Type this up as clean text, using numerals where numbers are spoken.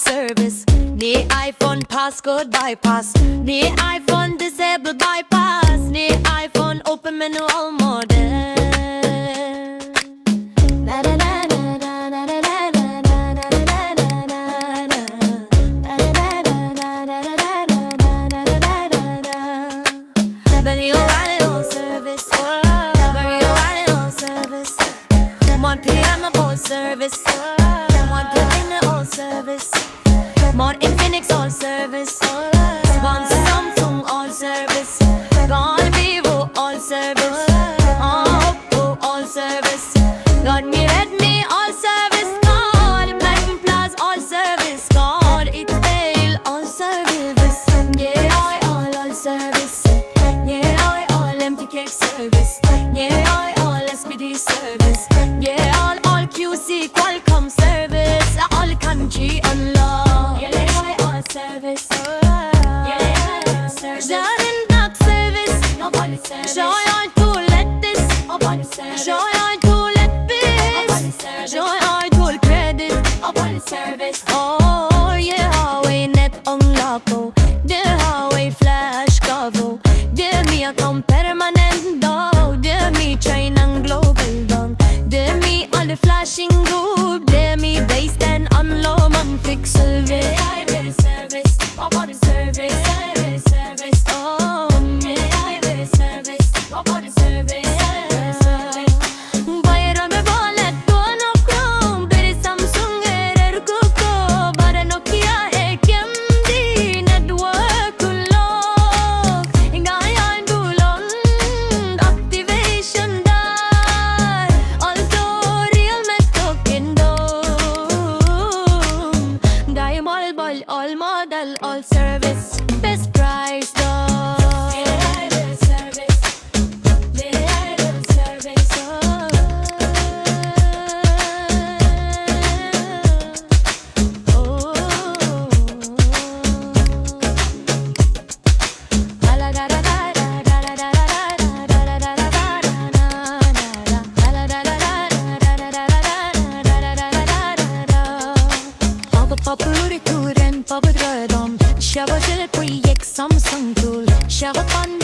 service. Ni iPhone passcode bypass. Ni iPhone disable bypass. Ni iPhone open menu all modern. Service, one in all service, more Infinix all service, one Samsung all service, gone Vivo all service, Oppo all service, got me Redmi all service, got Platinum Plus all service, got Itel all service, yeah I all service, yeah I all MTK service, yeah I all SPD service, yeah all QC Qualcomm service, all country unlocked. Yeah, I all service. Yeah, service. Done block service. Nobody service. Joy I to let this. Nobody service. Joy I to let this. Nobody service. Joy I to credit. Nobody service. Oh yeah, Huawei net unlock. The Huawei flash cover. The me account permanent dog. The me China global dog. The me all the flashing group. The me base and unload man fix service. I will service. I want service. I will service. Oh, I will service. I want service. I will service. Viral me wallet dono chrome. Beri Samsung erer kuko. Bara Nokia HMD network lock. Ingayan bulon activation die. Also Realme token do. Diamond ball all model all service. Best price though. I will service. I will service. Samsung tool, Shop-Narsingdi.